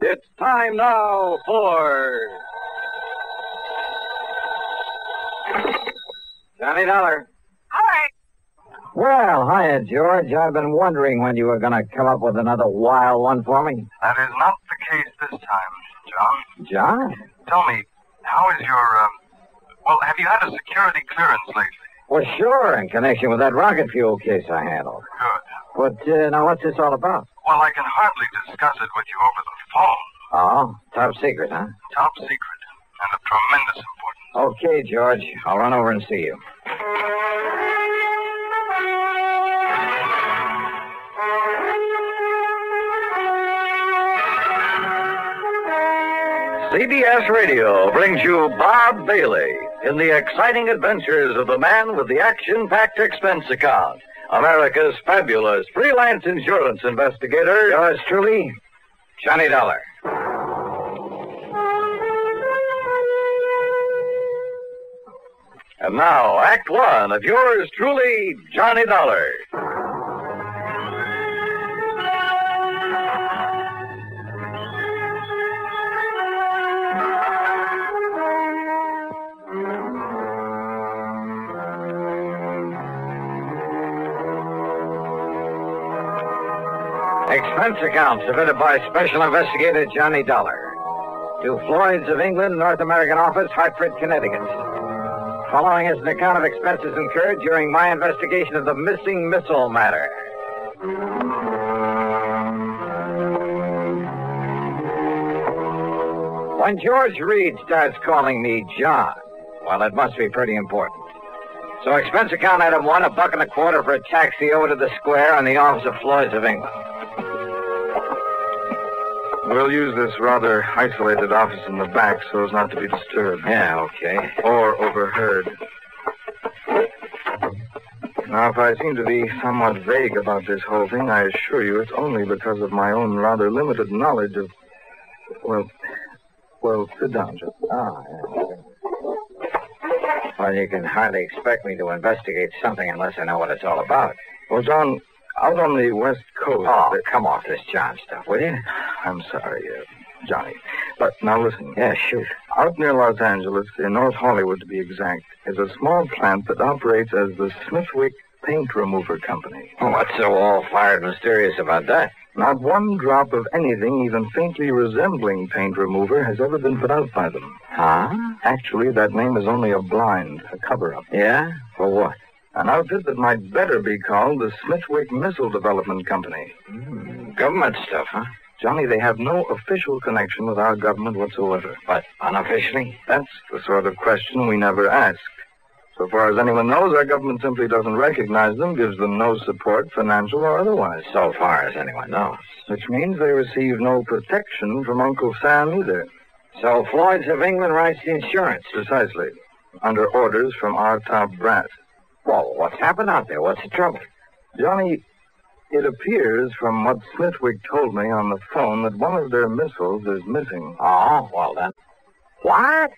It's time now for Johnny Dollar. Hi. Well, hiya, George. I've been wondering when you were going to come up with another wild one for me. That is not the case this time, John. John? Tell me, how is your, have you had a security clearance lately? Well, sure, in connection with that rocket fuel case I handled. Good. But, now, what's this all about? Well, I can hardly discuss it with you over the phone. Oh, top secret, huh? Top secret, and of tremendous importance. Okay, George. I'll run over and see you. CBS Radio brings you Bob Bailey in the exciting adventures of the man with the action-packed expense account, America's fabulous freelance insurance investigator. Yours truly, Johnny Dollar. And now, Act One of yours truly, Johnny Dollar. Expense account submitted by Special Investigator Johnny Dollar to Floyd's of England, North American Office, Hartford, Connecticut. Following is an account of expenses incurred during my investigation of the missing missile matter. When George Reed starts calling me John, well, it must be pretty important. So expense account item one, $1.25 for a taxi over to the square on the office of Floyd's of England. We'll use this rather isolated office in the back so as not to be disturbed. Yeah, okay. Or overheard. Now, if I seem to be somewhat vague about this whole thing, I assure you it's only because of my own rather limited knowledge of... Well, sit down, Joe. Oh, yeah. Well, you can hardly expect me to investigate something unless I know what it's all about. Well, John, out on the West Coast... Oh, come off this John stuff, will you? I'm sorry, Johnny. But now listen. Yeah, shoot. Out near Los Angeles, in North Hollywood to be exact, is a small plant that operates as the Smithwick Paint Remover Company. Oh, what's so all-fired mysterious about that? Not one drop of anything even faintly resembling paint remover has ever been put out by them. Huh? Actually, that name is only a blind, a cover-up. Yeah? For what? An outfit that might better be called the Smithwick Missile Development Company. Government stuff, huh? Johnny, they have no official connection with our government whatsoever. But unofficially? That's the sort of question we never ask. So far as anyone knows, our government simply doesn't recognize them, gives them no support, financial or otherwise. So far as anyone knows. Which means they receive no protection from Uncle Sam either. So Floyd's of England writes the insurance? Precisely. Under orders from our top brass. Well, what's happened out there? What's the trouble? Johnny, it appears from what Smithwick told me on the phone that one of their missiles is missing. Oh, well then. What?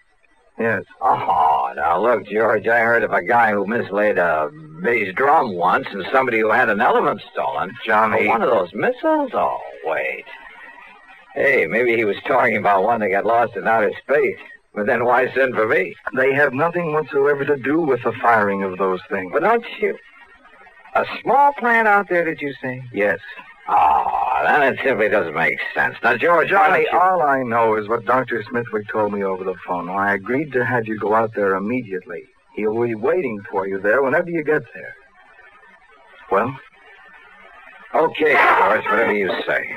Yes. Oh, now look, George, I heard of a guy who mislaid a bass drum once and somebody who had an elephant stolen. Johnny. Oh, one of those missiles? Oh, wait. Hey, maybe he was talking about one that got lost in outer space. But then why send for me? They have nothing whatsoever to do with the firing of those things. But don't you... A small plant out there, did you say? Yes. Oh, then it simply doesn't make sense. Now, George, Johnny, all I know is what Dr. Smithwick told me over the phone. I agreed to have you go out there immediately. He'll be waiting for you there whenever you get there. Well? Okay, George, whatever you say.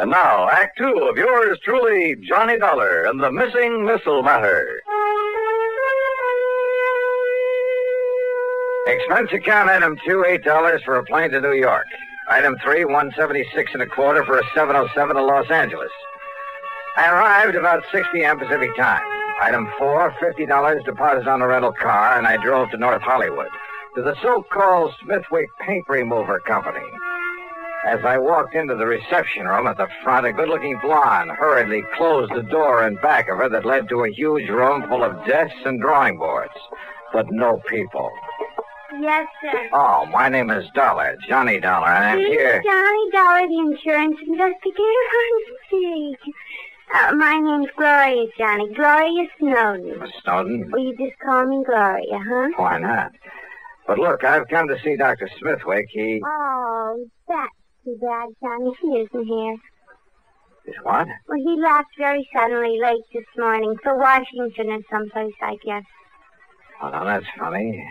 And now, Act Two of yours truly, Johnny Dollar and the missing missile matter. Expense account item 2, $8 for a plane to New York. Item 3, $176.25 for a 707 to Los Angeles. I arrived about 6 p.m. Pacific time. Item 4, $50 deposit on a rental car, and I drove to North Hollywood, to the so-called Smithwick Paint Remover Company. As I walked into the reception room at the front, a good-looking blonde hurriedly closed the door in back of her that led to a huge room full of desks and drawing boards, but no people. Yes, sir. Oh, my name is Dollar, Johnny Dollar, and I'm here. Johnny Dollar, the insurance investigator. My name's Gloria, Johnny. Gloria Snowden. Miss Snowden? Well, you just call me Gloria, huh? Why not? But look, I've come to see Dr. Smithwick. Oh, that's too bad, Johnny. He isn't here. Is what? Well, he left very suddenly late this morning for Washington or someplace, I guess. Oh, no, that's funny.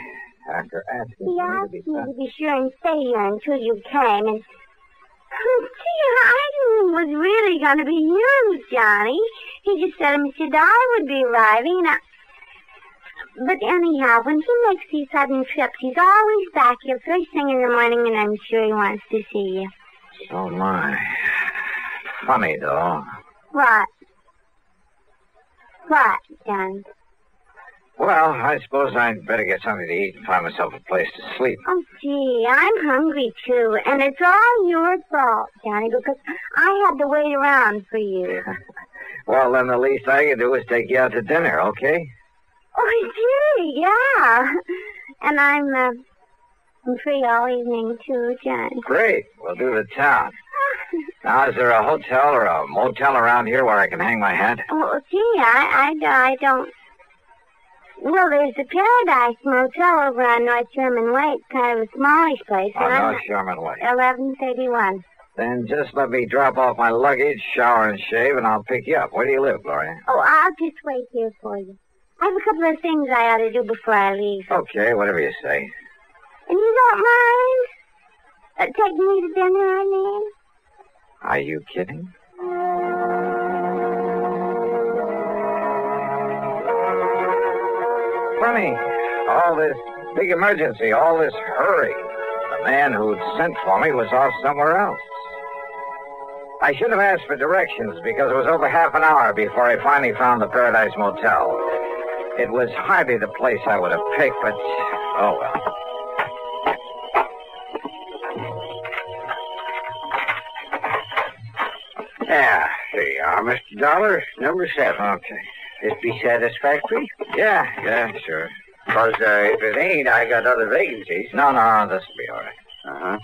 After asking He asked me me to be sure and stay here until you came, and... Gee, I didn't think it was really going to be you, Johnny. He just said Mr. Dollar would be arriving, But anyhow, when he makes these sudden trips, he's always back here first thing in the morning, and I'm sure he wants to see you. So my. Funny, though. What? What, Johnny? Well, I suppose I'd better get something to eat and find myself a place to sleep. Oh, gee, I'm hungry, too, and it's all your fault, Johnny, because I had to wait around for you. Well, then the least I can do is take you out to dinner, okay? Oh, gee, yeah. And I'm free all evening, too, Johnny. Great. We'll do the town. Now, is there a hotel or a motel around here where I can hang my hat? Oh, gee, I don't... Well, there's the Paradise Motel over on North Sherman Way. It's kind of a smallish place. On North Sherman Way. 1131. Then just let me drop off my luggage, shower and shave, and I'll pick you up. Where do you live, Gloria? Oh, I'll just wait here for you. I have a couple of things I ought to do before I leave. Okay, whatever you say. And you don't mind taking me to dinner, I mean? Are you kidding? Funny, all this big emergency, all this hurry. The man who'd sent for me was off somewhere else. I should have asked for directions because it was over half an hour before I finally found the Paradise Motel. It was hardly the place I would have picked, but oh well. Yeah, here you are, Mr. Dollar, number 7. Okay. This be satisfactory? Yeah, sure. Because if it ain't, I got other vacancies. No, this'll be all right.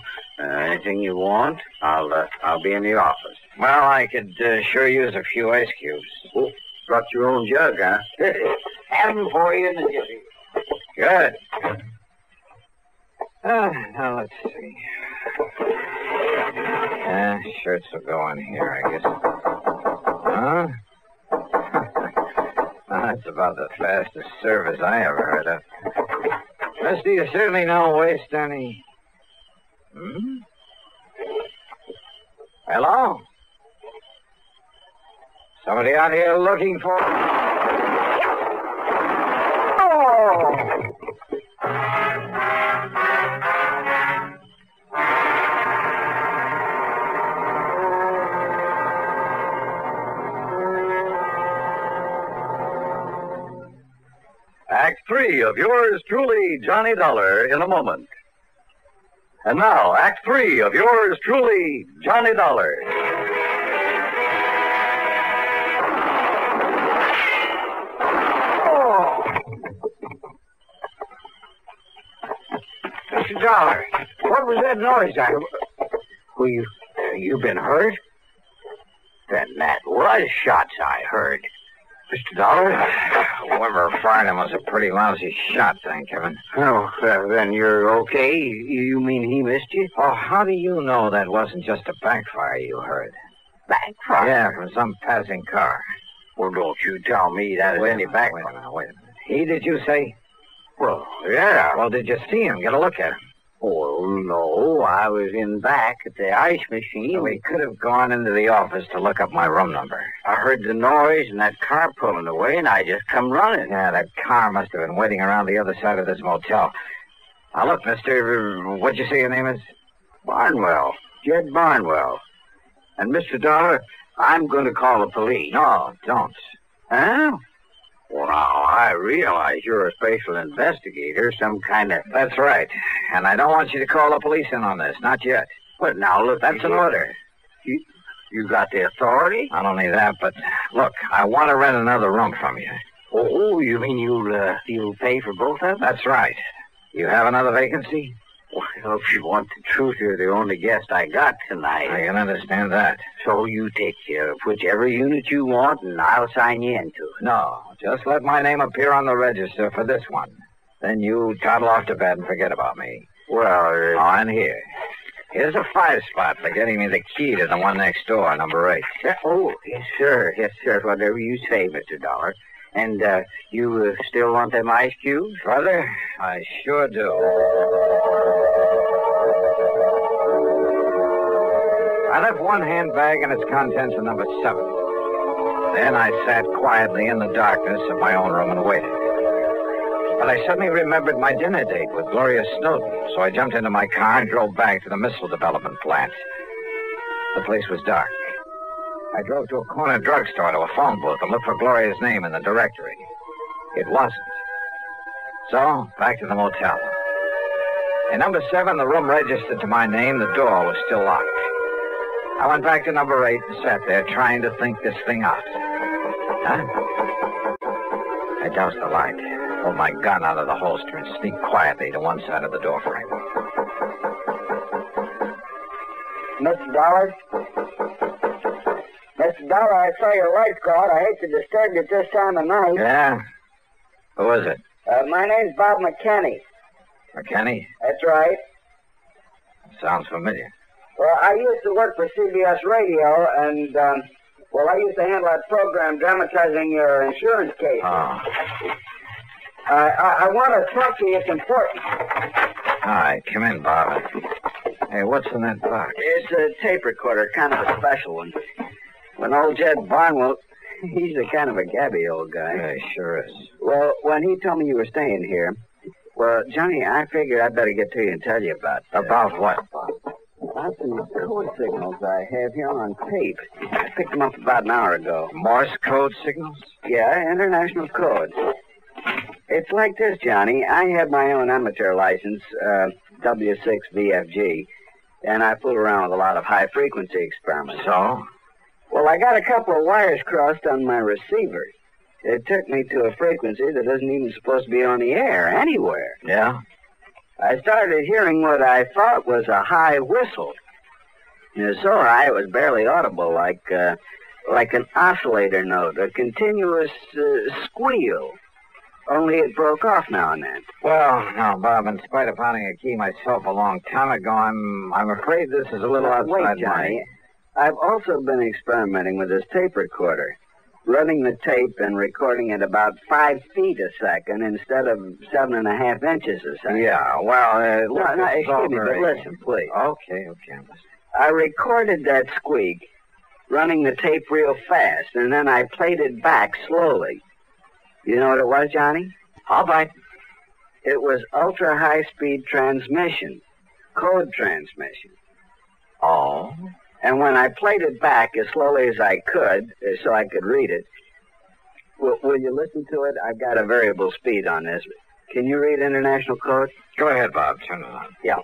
Anything you want, I'll be in the office. Well, I could sure use a few ice cubes. Oh, brought your own jug, huh? Have them for you in the jiffy. Good. Now let's see. Shirts will go in here, I guess. Huh? That's about the fastest service I ever heard of. Mister, you certainly don't waste any... Hello? Somebody out here looking for... Oh! Act 3 of yours truly, Johnny Dollar, in a moment. And now, Act 3 of yours truly, Johnny Dollar. Oh! Mr. Dollar, what was that noise? You been hurt? Then that was shots I heard. Mr. Dollar, whoever fired him was a pretty lousy shot, thank heaven. Oh, then you're okay? You mean he missed you? Oh, how do you know that wasn't just a backfire you heard? Backfire? Yeah, from some passing car. Well, don't you tell me that is any backfire. Wait a minute. He, did you say? Well, yeah. Well, did you see him? Get a look at him. Oh, no, I was in back at the ice machine. So he could have gone into the office to look up my room number. I heard the noise and that car pulling away, and I just come running. Yeah, that car must have been waiting around the other side of this motel. Now, look, mister, what'd you say your name is? Barnwell. Jed Barnwell. And, Mr. Dollar, I'm going to call the police. No, don't. Huh? Well, now, I realize you're a special investigator, some kind of... That's right. And I don't want you to call the police in on this, not yet. But now, look... That's an order. You got the authority? Not only that, but look, I want to rent another room from you. Oh, you mean you'll pay for both of them? That's right. You have another vacancy? Well, if you want the truth, you're the only guest I got tonight. I can understand that. So you take care of whichever unit you want, and I'll sign you into it. No, just let my name appear on the register for this one. Then you toddle off to bed and forget about me. Well, and here. Here's a 5-spot for getting me the key to the one next door, number 8. Oh, yes, sir. Yes, sir. Whatever you say, Mr. Dollar. And you still want them ice cubes? Brother, I sure do. I left one handbag and its contents in number 7. Then I sat quietly in the darkness of my own room and waited. But I suddenly remembered my dinner date with Gloria Snowden, so I jumped into my car and drove back to the missile development plant. The place was dark. I drove to a corner drugstore to a phone booth and looked for Gloria's name in the directory. It wasn't. So, back to the motel. In number 7, the room registered to my name. The door was still locked. I went back to number 8 and sat there trying to think this thing out. Huh? I doused the light, pulled my gun out of the holster, and sneaked quietly to one side of the doorframe. Mr. Dollar? Mr. Dollar, I saw your lights go out. I hate to disturb you at this time of night. Yeah? Who is it? My name's Bob McKinney. McKinney? That's right. Sounds familiar. Well, I used to work for CBS Radio, and, I used to handle that program dramatizing your insurance case. Oh. I want to talk to you. It's important. All right, come in, Bob. Hey, what's in that box? It's a tape recorder, kind of a special one. When old Jed Barnwell, he's a kind of a gabby old guy. Yeah, he sure is. Well, when he told me you were staying here, Johnny, I figured I'd better get to you and tell you about... About what, Bob? About some code signals I have here on tape. I picked them up about an hour ago. Morse code signals? Yeah, international code. It's like this, Johnny. I have my own amateur license, W6VFG, and I fool around with a lot of high-frequency experiments. So? Well, I got a couple of wires crossed on my receiver. It took me to a frequency that isn't even supposed to be on the air anywhere. Yeah? I started hearing what I thought was a high whistle. It was so high it was barely audible, like an oscillator note, a continuous squeal. Only it broke off now and then. Well, now, Bob, in spite of finding a key myself a long time ago, I'm afraid this is a little outside Wait, Johnny. I've also been experimenting with this tape recorder, running the tape and recording at about 5 feet a second instead of 7.5 inches a second. Yeah, well, excuse me, but listen, please. Okay, I'm listening. I recorded that squeak, running the tape real fast, and then I played it back slowly. You know what it was, Johnny? All right. It was ultra-high-speed transmission, code transmission. Oh? And when I played it back as slowly as I could, so I could read it, will you listen to it? I've got a variable speed on this. Can you read international code? Go ahead, Bob. Turn it on. Yeah.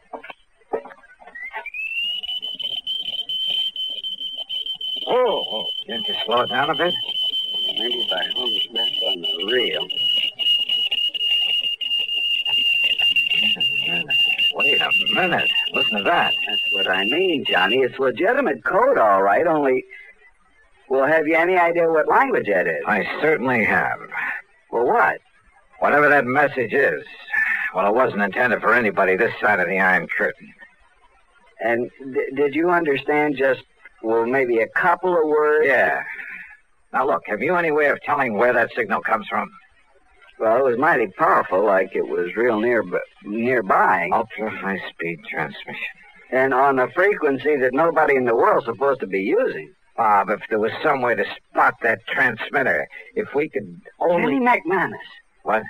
Oh, can't you slow it down a bit? Maybe if I hold it back on the reel. Wait a minute. Listen to that. That's what I mean, Johnny. It's legitimate code, all right, only... Well, have you any idea what language that is? I certainly have. Well, what? Whatever that message is. Well, it wasn't intended for anybody this side of the Iron Curtain. And did you understand just, maybe a couple of words? Yeah. Now, look, have you any way of telling where that signal comes from? Well, it was mighty powerful, like it was real nearby. Ultra-high-speed transmission. And on a frequency that nobody in the world's supposed to be using. Bob, if there was some way to spot that transmitter, if we could only... Kenny McManus. What?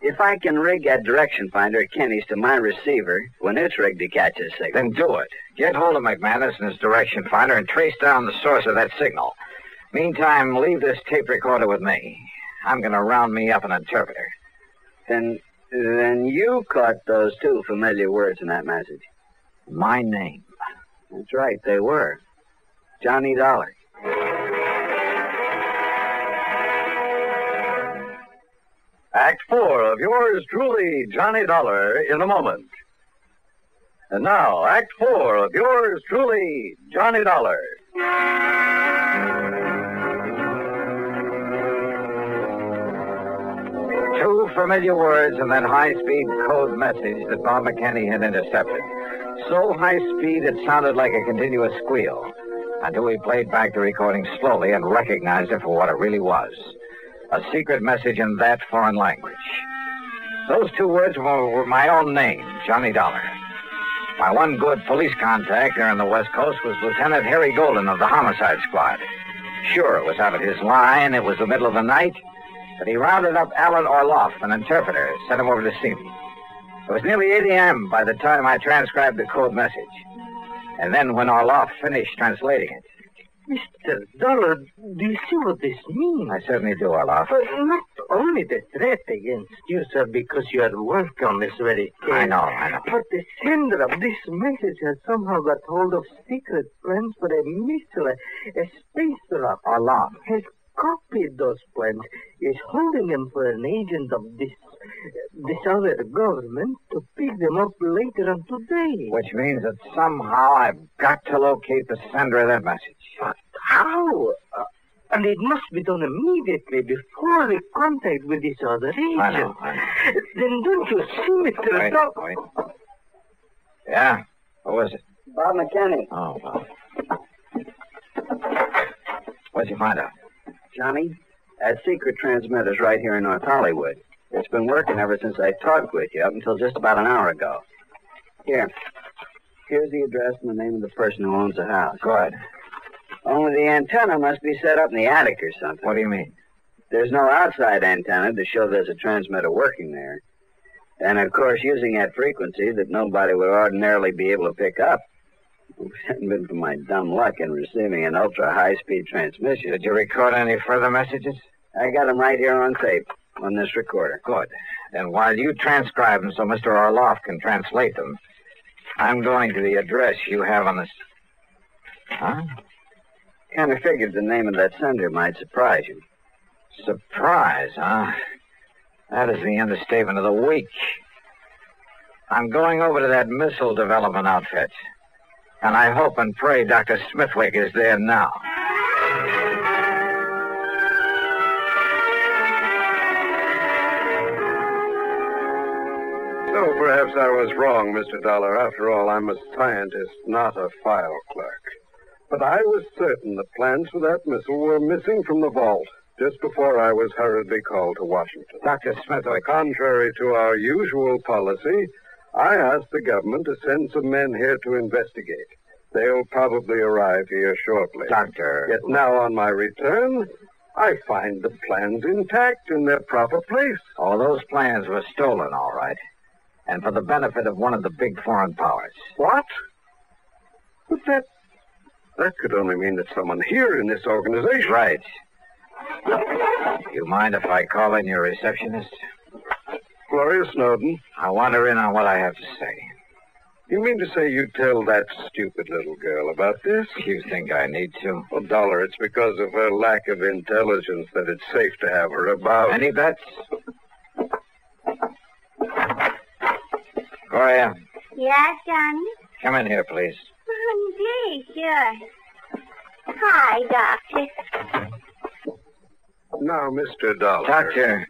If I can rig that direction finder at Kenny's to my receiver, when it's rigged to catch a signal... Then do it. Get hold of McManus and his direction finder and trace down the source of that signal. Meantime, leave this tape recorder with me. I'm going to round me up an interpreter. Then you caught those 2 familiar words in that message. My name. That's right, they were. Johnny Dollar. Act 4 of yours truly, Johnny Dollar, in a moment. And now, Act 4 of yours truly, Johnny Dollar. Two familiar words and that high-speed code message that Bob McKinney had intercepted. So high speed it sounded like a continuous squeal, until we played back the recording slowly and recognized it for what it really was. A secret message in that foreign language. Those two words were my own name, Johnny Dollar. My one good police contact there on the West Coast was Lieutenant Harry Golden of the Homicide Squad. Sure, it was out of his line, it was the middle of the night, but he rounded up Alan Orloff, an interpreter, sent him over to see me. It was nearly 8 a.m. by the time I transcribed the code message. And then when Orloff finished translating it. Mr. Dollar, do you see what this means? I certainly do, Orloff. But not only the threat against you, sir, because you had worked on this very case. I know. But the sender of this message has somehow got hold of secret plans for a missile, a space rocket. Orloff. Has copied those plans, is holding them for an agent of this other government to pick them up later on today. Which means that somehow I've got to locate the sender of that message. But how? And it must be done immediately before the contact with this other agent. I know. Then don't you see, Mr. Dollar? Wait. Yeah? Who is it? Bob McKinney. Oh, well. What'd you find out? Johnny, that secret transmitter's right here in North Hollywood. It's been working ever since I talked with you, up until just about an hour ago. Here's the address and the name of the person who owns the house. Good. Only the antenna must be set up in the attic or something. What do you mean? There's no outside antenna to show there's a transmitter working there. And, of course, using that frequency that nobody would ordinarily be able to pick up. If it hadn't been for my dumb luck in receiving an ultra-high-speed transmission. Did you record any further messages? I got them right here on tape, on this recorder. Good. Then while you transcribe them so Mr. Orloff can translate them, I'm going to the address you have on this. Huh? Kind of figured the name of that sender might surprise you. Surprise, huh? That is the understatement of the week. I'm going over to that missile development outfit. And I hope and pray Dr. Smithwick is there now. So perhaps I was wrong, Mr. Dollar. After all, I'm a scientist, not a file clerk. But I was certain the plans for that missile were missing from the vault just before I was hurriedly called to Washington. Dr. Smithwick. Contrary to our usual policy, I asked the government to send some men here to investigate. They'll probably arrive here shortly. Doctor. Yet now on my return, I find the plans intact in their proper place. Oh, those plans were stolen, all right. And for the benefit of one of the big foreign powers. What? But that could only mean that someone here in this organization... Right. You mind if I call in your receptionist? Gloria Snowden. I want her in on what I have to say. You mean to say you tell that stupid little girl about this? You think I need to? Well, Dollar, it's because of her lack of intelligence that it's safe to have her about. Any bets? Gloria. Yes, Johnny? Come in here, please. Oh, gee, sure. Hi, Doctor. Now, Mr. Dollar. Doctor,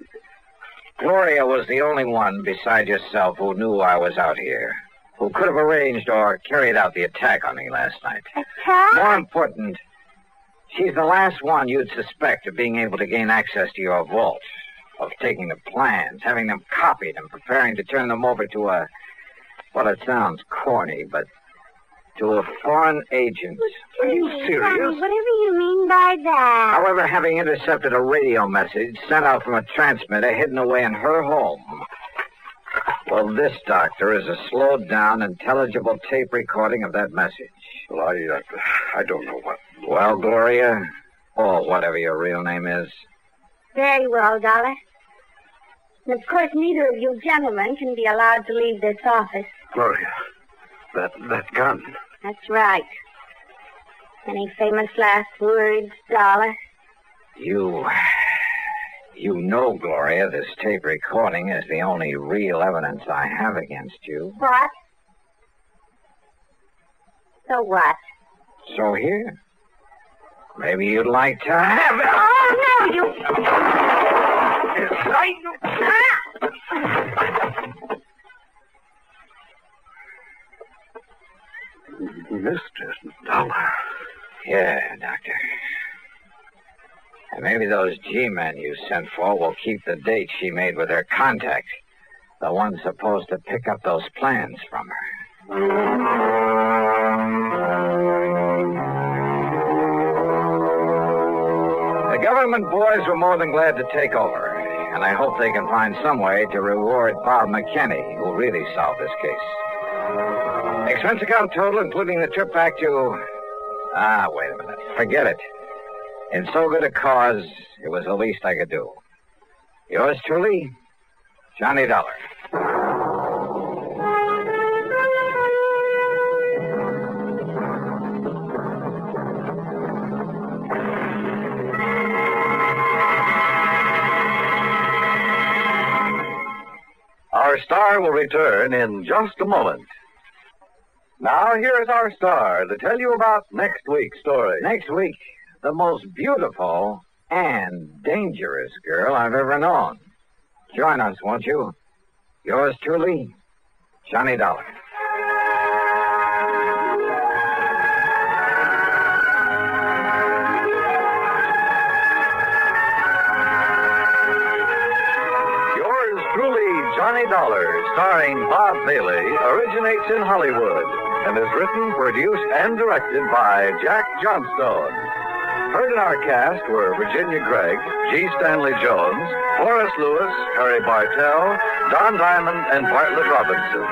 Gloria was the only one beside yourself who knew I was out here, who could have arranged or carried out the attack on me last night. Attack? More important, she's the last one you'd suspect of being able to gain access to your vault, of taking the plans, having them copied, and preparing to turn them over to a, well, it sounds corny, but to a foreign agent. Are you serious? Johnny, whatever you mean by that. However, having intercepted a radio message sent out from a transmitter hidden away in her home. Well, this, Doctor, is a slowed-down, intelligible tape recording of that message. Well, I don't know what... Well, Gloria, or whatever your real name is. Very well, Dollar. And of course, neither of you gentlemen can be allowed to leave this office. Gloria, that gun... That's right. Any famous last words, Dollar? You know, Gloria, this tape recording is the only real evidence I have against you. What? So what? So here. Maybe you'd like to have it. Oh, no, you... Mr. Dollar. Yeah, Doctor. And maybe those G-men you sent for will keep the date she made with her contact. The one supposed to pick up those plans from her. The government boys were more than glad to take over, and I hope they can find some way to reward Bob McKinney, who really solved this case. Expense account total, including the trip back to... wait a minute. Forget it. In so good a cause, it was the least I could do. Yours truly, Johnny Dollar. Our star will return in just a moment. Now, here is our star to tell you about next week's story. Next week, the most beautiful and dangerous girl I've ever known. Join us, won't you? Yours truly, Johnny Dollar. Yours truly, Johnny Dollar, starring Bob Bailey, originates in Hollywood and is written, produced, and directed by Jack Johnstone. Heard in our cast were Virginia Gregg, G. Stanley Jones, Horace Lewis, Harry Bartell, Don Diamond, and Bartlett Robinson.